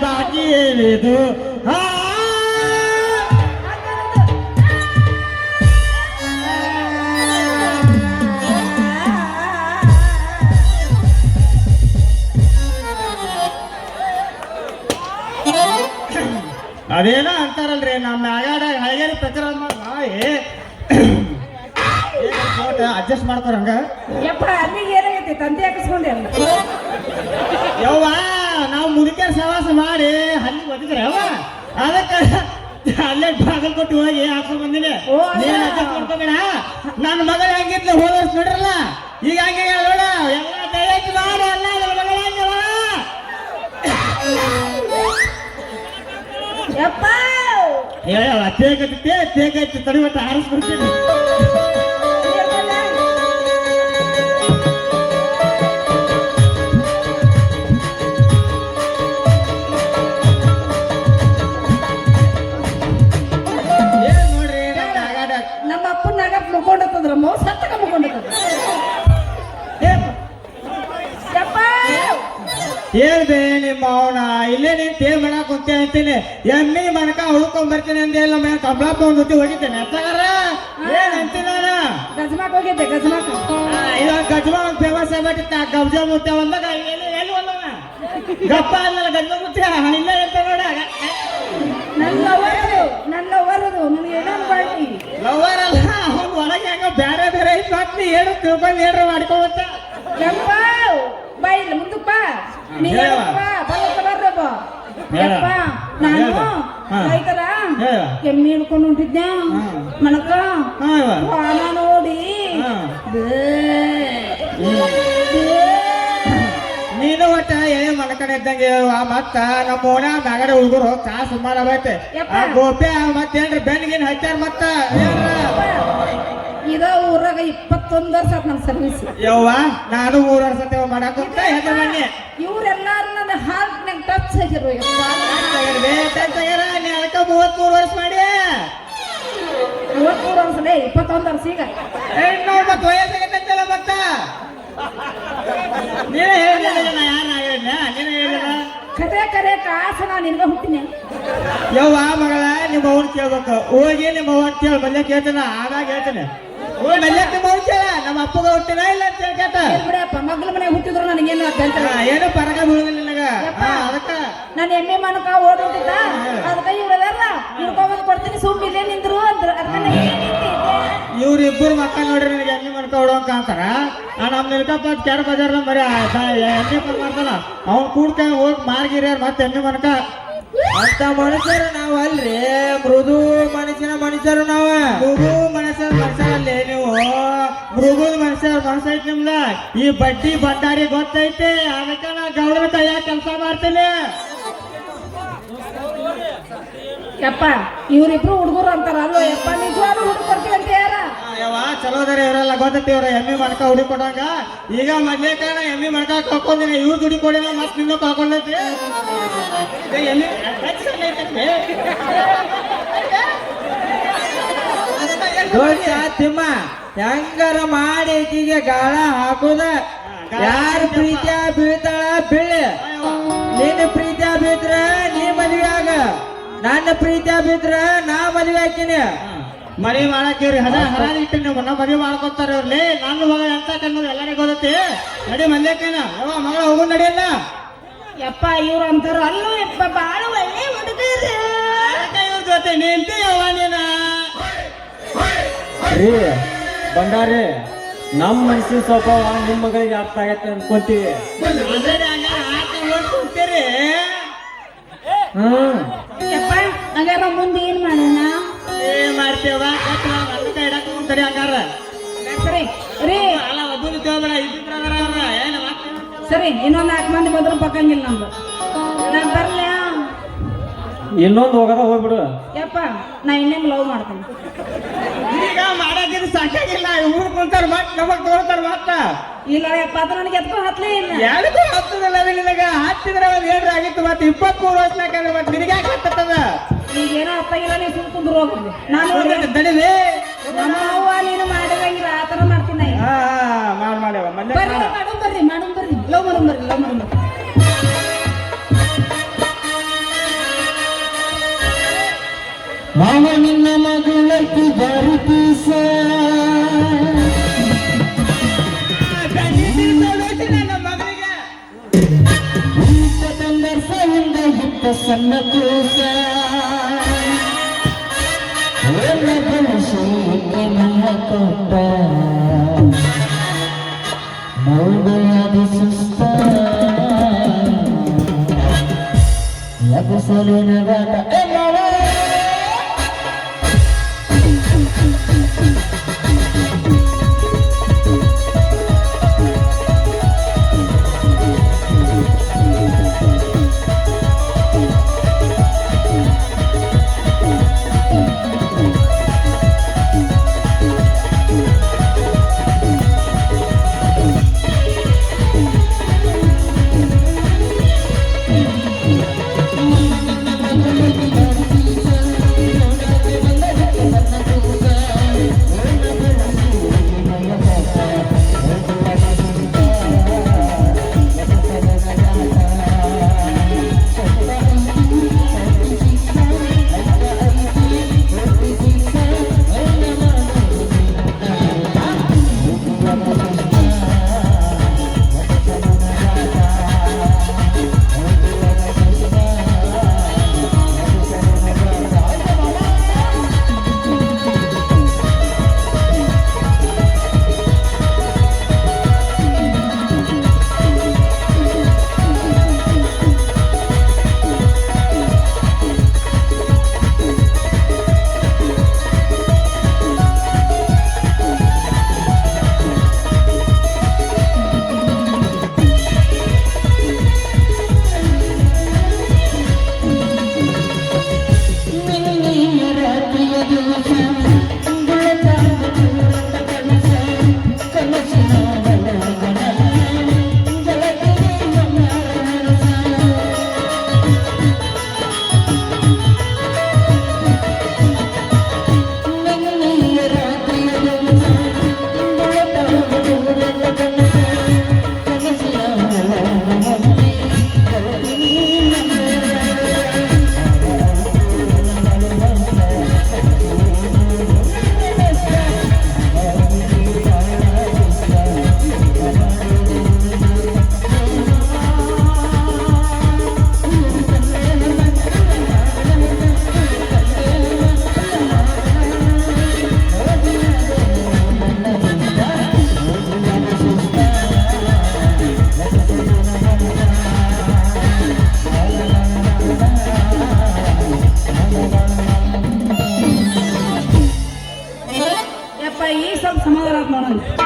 ಬಾಕಿ ಏನಿದು ಅದೇನೋ ಅಂತಾರಲ್ರಿ ನಮ್ಮ ಮ್ಯಾಗಾಡ ಹಳಗೇರಿ ಪ್ರಚಾರ ಅಡ್ಜಸ್ಟ್ ಮಾಡ್ತಾರಂಗ ಯಪ್ಪ ಅಲ್ಲಿಗೆ ಏನಾಗೈತಿ ತಂದೆ ಹಾಕಿಸ್ಕೊಂಡೆ ಅಲ್ಲ ಯವ್ವ ನಾವು ಮುದುಕರ ಸವಾಸ ಮಾಡಿ ಅಲ್ಲಿ ಬಂದಿದ್ರೆ ಅವ ಅದಕ್ಕೆ ಅಲ್ಲೇ ಬಾಗಲಕೋಟೆ ಹೋಗಿ ಹಾಕ್ಸ್ಕೊಂಡ್ ಬಂದಿನಿ ನೀನ್ ಅಡ್ಜಸ್ಟ್ ಮಾಡ್ಕೋಬೇಡ ನನ್ನ ಮಗಳು ಹೆಂಗಿದ್ಲು ಹೋದ ವರ್ಷ ನೋಡ್ರಲ್ಲ ಈಗ ಹಂಗೆ ನೋಡ ಎಲ್ಲ ದಯಚಿ ಮಾಡ ಅಲ್ಲ ಯಪ್ಪ ಹೇಳವ ತೇಗೈತಿ ತಡಿವತ್ತ ಹಾರಿಸ್ಬಿಡ್ತೀನಿ ನಮ್ಮ ಅಪ್ಪನಾಗ ಮುಕ್ಕೊಂಡತ್ತದ್ರ ಸತ್ತಕ ಮುಕ್ಕೊಂಡತ್ತದ ಹೇಳ್ದೆ ನಿಮ್ಮ ಅವನ ಇಲ್ಲೇ ನೀನ್ ತೇ ಮಾಡಕ್ ಕುಂತ ಅಂತೀನಿ ಎಮ್ಮಿ ಮನಕ ಹುಡ್ಕೊಂಡ್ ಬರ್ತೀನಿ ಅಂತ ಎಲ್ಲ ಮೇಲೆ ಕಂಬಳಪ್ಪ ಒಂದ್ ಜೊತೆ ಹೋಗಿದ್ದೇನೆ ಅತ್ತಗಾರ ಏನ್ ಅಂತೀನಿ ನಾನು ಗಜಮಾಕ್ ಹೋಗಿದ್ದೆ ಗಜಮಾಕ್ ಇವಾಗ ಗಜಮಾ ಒಂದ್ ಫೇಮಸ್ ಆಗ್ಬಿಟ್ಟಿತ್ತ ಗಬ್ಜಾ ಮುತ್ಯ ಒಂದಾಗ ಎಲ್ಲಿ ಒಂದವ ಗಪ್ಪ ಅನ್ನಲ್ಲ ಗಜಮಾ ಮುತ್ಯ ಇಲ್ಲ ಅಂತ ನೋಡ ನನ್ನ ಲವರದು ನನಗೆ ಏನಾದ್ರು ಬಾಳ್ತಿ ಲವರ್ ಅಲ್ಲ ಅವ್ನು ಒಳಗೆ ಹಂಗ ಬೇರೆ ಬೇರೆ ಇತ್ತು ಹೇಳು ತಿಳ್ಕೊಂಡು ಹೇಳ್ರಿ ಮಾಡ್ಕೋಬತ್ತ ಯಪ್ಪ ಬಾಯಿಲ್ಲ ಮುಂದಪ್ಪ ನೀಪ್ಪ ಬಲ್ಲತ್ತ ಬರ್ರಪ್ಪ ಯಪ್ಪ ನಾನು ರೈತರ ಎಮ್ಮೆ ಹಿಡ್ಕೊಂಡು ಹೊಂಟಿದ್ದೆ ಮನಕ ವಾನ ನೋಡಿ ನೀನು ಒಟ್ಟ ಏನೇ ಮನಕನ ಇದ್ದಂಗೆ ಮತ್ತ ನಮ್ಮ ಓಣ ಮ್ಯಾಗಡೆ ಹುಡುಗರು ಚಾ ಸುಮಾರು ಆಗೈತೆ ಗೋಪೆ ಮತ್ತೇನ್ರಿ ಬೆನ್ಗಿನ್ ಹಚ್ಚಾರ ಮತ್ತ ಇದ ಊರಾಗ 21 ವರ್ಷ ಆತ್ ನನ್ನ ಸರ್ವಿಸ್ ಯವ್ವ ನಾನು 3 ವರ್ಷ ಮಾಡಾಕ ಬನ್ನಿ ಇವ್ರೆಲ್ಲಾರು ನನ್ನ ಹಾರ್ಟ್ ನಂಗೆ ಟಚ್ ಆಗಿರೋ ನೀ ಅದಕ್ಕ 33 ವರ್ಷ ಮಾಡಿ 33 ವರ್ಷ 21 ವರ್ಷ ಈಗ ನೋಡ್ ಮತ್ತ ವಯಸ್ಸಾಗೈತಂತಲ್ಲ ಮತ್ತ ನೀನೇ ಹೇಳಿಲ್ಲ ನಾ ಯಾರ ಹೇಳಿಲ್ಲ ನೀನೇ ಹೇಳಿಲ್ಲ ಕತೆ ಕರೆ ಕಾಸ ನಾ ನಿನ್ಗ ಹುಟ್ಟಿನಿ ಯವ್ವ ಮಗಳ ನಿಮ್ಮ ಅವ್ನ ಕೇಳ್ಬೇಕು ಹೋಗಿ ನಿಮ್ಮ ಅವ್ನ ಕೇಳ ಬಲ್ಲೆ ಕೇಳ್ತಾನ ಆಗಾಗ ಹೇಳ್ತಾನೆ ಮಲ್ಯಕ್ಕೆ ಮೌನ್ ಕೇಳ ನಮ್ಮ ಅಪ್ಪಗ ಹುಟ್ಟಿನ ಇಲ್ಲ ಅಂತ ಹೇಳ್ಕೇತ ಬಿಡಪ್ಪ ಮಗ್ಳ ಮನೆ ಹುಟ್ಟಿದ್ರು ನನಗೇನು ಏನು ಪರಗ ಬೀಳುದಿಲ್ಲ ನನಗ ಅದಕ್ಕ ನಾನು ಎಮ್ಮೆ ಮನಕ ಓಡೋದಿದ್ದ ಅದಕ್ಕ ಇವ್ರಲ್ಲ ಇಳ್ಕೊಂಬಂದು ಕೊಡ್ತೀನಿ ಸುಮ್ಮಿಲ್ಲೇ ನಿಂದ್ರು ಅಂದ್ರು ಇವ್ರಿಬ್ಬರು ಮಕ್ಕಳು ನೋಡ್ರಿ ನನಗೆ ಎಣ್ಣೆ ಮನ್ಕ ಹೊಡೋಂಕ ಅಂತಾರ ನಮ್ಮ ನಿಲ್ಕಪ್ಪ ಕ್ಯಾರ ಬಜಾರ್ದ ಮರಿ ಎಣ್ಣೆ ಮಾಡ್ತಾನ ಅವ್ನು ಕೂಡ್ಕ ಹೋಗಿ ಮಾರ್ಗಿರ್ಯಾರ ಮತ್ತೆ ಎಣ್ಣೆ ಮನ್ಕ ಅಂತ ಮನುಷ್ಯರು ನಾವ್ ಅಲ್ರಿ ಮೃದು ಮನುಷ್ಯರು ನಾವ ಮೃದು ಮನುಷ್ಯರಲ್ಲಿ ನೀವು ಮೃದು ಮನುಷ್ಯ ಐತಿ ನಿಮ್ದ ಈ ಬಡ್ಡಿ ಬಂಡಾರಿ ಗೊತ್ತೈತಿ ಅದಕ್ಕೆ ನಾ ಗೌಡನ ಕೈಯಾಗ ಕೆಲಸ ಮಾಡ್ತೀನಿ ಯಪ್ಪ ಇವ್ರಿಬ್ರು ಹುಡುಗರು ಅಂತಾರ ಅಲ್ಲೋ ಯಪ್ಪ ನಿಜವಾಗ್ಲೂ ಹುಡುಗ ಕೊಡ್ತೀವಿ ಅಂತ ಯಾರ ಚಲೋದಾರೆ ಇವರೆಲ್ಲ ಗೊತ್ತೈತಿ ಇವ್ರ ಎಮ್ಮಿ ಮಡ್ಕ ಹುಡಿ ಕೊಡಂಗ ಈಗ ಮೊದ್ಲೇ ಕಾರಣ ಎಮ್ಮಿ ಮಡ್ಕ ಹಾಕೊಂಡಿನಿ ಇವ್ರು ದುಡಿ ಕೊಡಿನ ಮತ್ ನಿನ್ನ ಹಾಕೊಂಡೈತಿ ತಿಮ್ಮ ಹೆಂಗಾರ ಮಾಡಿ ಈಕಿಗೆ ಗಾಳ ಹಾಕುದ ಯಾರ ಪ್ರೀತಿಯ ಬೀಳ್ತಾಳ ಬೀಳಿ ನಿನ್ನ ಪ್ರೀತಿಯ ಬೀದ್ರ ನೀ ಮದ್ವೆ ಆಗ ನನ್ನ ಪ್ರೀತಿಯ ಬಿದ್ರ ನಾ ಮದ್ವೆ ಹಾಕಿನಿ ಮರಿ ಮಾಡಾಕಿವ್ರಿ ಹರ ಇಟ್ಟು ನೀವು ನಾ ಮದ್ವೆ ಮಾಡ್ಕೊತಾರ ಇವ್ರಲ್ಲಿ ನನ್ನ ಮಗ ಎಂತ ಕನ್ನೋದು ಎಲ್ಲರಿಗೂ ಗೊತ್ತೈತಿ ನಡಿ ಮಂದ್ಯಾಕೇನ ಯಾವ ಮಗಳ ಹೋಗು ನಡಿಯಲ್ಲ ಯಪ್ಪ ಇವ್ರು ಅಂತಾರ ಅಲ್ಲೂ ಯಪ್ಪ ಬಾಳ ಒಳ್ಳೆ ಹುಡುಗರು ಇವ್ರ ಜೊತೆ ನಿಂತಿ ಯಾವ ನೀನ ರೀ ಬಂಡಾರಿ ನಮ್ಮ ಮನಸ್ಸಿನ ಸ್ವಭಾವ ನಿಮ್ಮ ಮಗಳಿಗೆ ಅರ್ಥ ಆಗತ್ತೆ ಅನ್ಕೊಂತೀವಿ ಕೂತೀರಿ ಯಪ್ಪ ಹಂಗಾರ ಮುಂದೆ ಏನ್ ಮಾಡೋಣ ಮಾಡ್ತೇವ ಕೈ ಇಡಾಕ ಕುಂತರಿ ಹಂಗಾರ ಸರಿ ರೀ ಅಲ್ಲ ಒಬ್ಬರು ತಗೋಬೇಡ ಇದ್ರ ಏನು ಸರಿ ಇನ್ನೊಂದು 4 ಮಂದಿ ಬಂದ್ರು ಪಕ್ಕಂಗಿಲ್ಲ ನಮ್ದು ನಾ ಬರ್ಲ ಇನ್ನೊಂದು ಹೋಗದ ಹೋಗ್ಬಿಡು ಯಪ್ಪ ನಾ ಇನ್ನೇಮ್ ಲವ್ ಮಾಡ್ತೀನಿ ಈಗ ಮಾಡಾಕಿದ್ ಸಾಕಾಗಿಲ್ಲ ಊರ್ ಕುಂತಾರ ಮತ್ ನಮಗ್ ತೋರ್ತಾರ ಮತ್ತ ಇಲ್ಲ ಯಪ್ಪ ಅದು ನನಗೆ ಎತ್ಕೊಂಡು ಹತ್ಲೇ ಇಲ್ಲ ಯಾರಿಗೂ ಹತ್ತದಲ್ಲ ನಿನಗ ಹತ್ತಿದ್ರೆ ಒಂದ್ ಏನ್ರ ಆಗಿತ್ತು ಮತ್ತೆ 23 ವರ್ಷನಾಕಂದ್ರೆ ಮತ್ತೆ ನಿನಗೆ ಯಾಕೆ ಹತ್ತದ ಈಗೇನೋ ಅತ್ತಾಗಿಲ್ಲ ನೀವು ಸುಮ್ ಕುಂದ್ರು ಹೋಗ್ರಿ ನಾನು ತಡಿಲಿ ನಮ್ಮ ಅವ್ವ ನೀನು ಮಾಡಿದಂಗಿಲ್ಲ ಆ ಥರ ಮಾಡ್ತೀನಿ ಮಾಡ್ಯಾವ ಬರ್ರಿ ಮಾಡು ಬರ್ರಿ ಲವ್ ಮಾಡು ಬರ್ರಿ ಮಾವ ನಿನ್ನ ಮಗಳಕ್ಕೆ ಬರುತ್ತೀಸ ನನ್ನ ಮಗಳಿಗೆ ಸಂದರ್ಸದಿಂದ ಹಿತ್ತ ಸಣ್ಣ ಕೂಸ ನನ್ನ ಕೊಟ್ಟ ಮೌದಯಾದಿ ಸುಸ್ತ ಎಬಸಲಿನ ಗಾಟ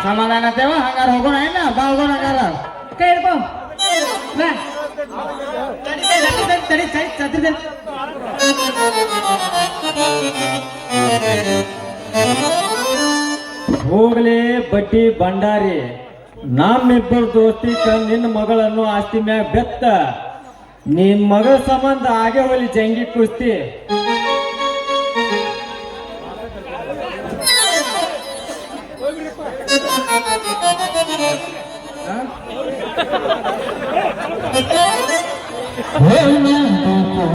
ಸಮಾಧಾನ ತೇವ ಹಂಗಾರ ಹೋಗೋಣ ಏನ ಬಾ ಹೋಗೋಣ ಹಂಗಾರ ಕೈ ಹಿಡ್ಕೋ ಬಾ ಹೋಗ್ಲಿ ಬಡ್ಡಿ ಭಂಡಾರಿ ನಮ್ಮಿಬ್ಬರು ದೋಸ್ತಿ ನಿನ್ನ ಮಗಳನ್ನು ಆಸ್ತಿ ಮ್ಯಾಗ ಬೆತ್ತ ನಿನ್ ಮಗಳ ಸಂಬಂಧ ಹಾಗೆ ಹೋಲಿ ಜಂಗಿ ಕುಸ್ತಿ ಹೋಗ್ಲಿ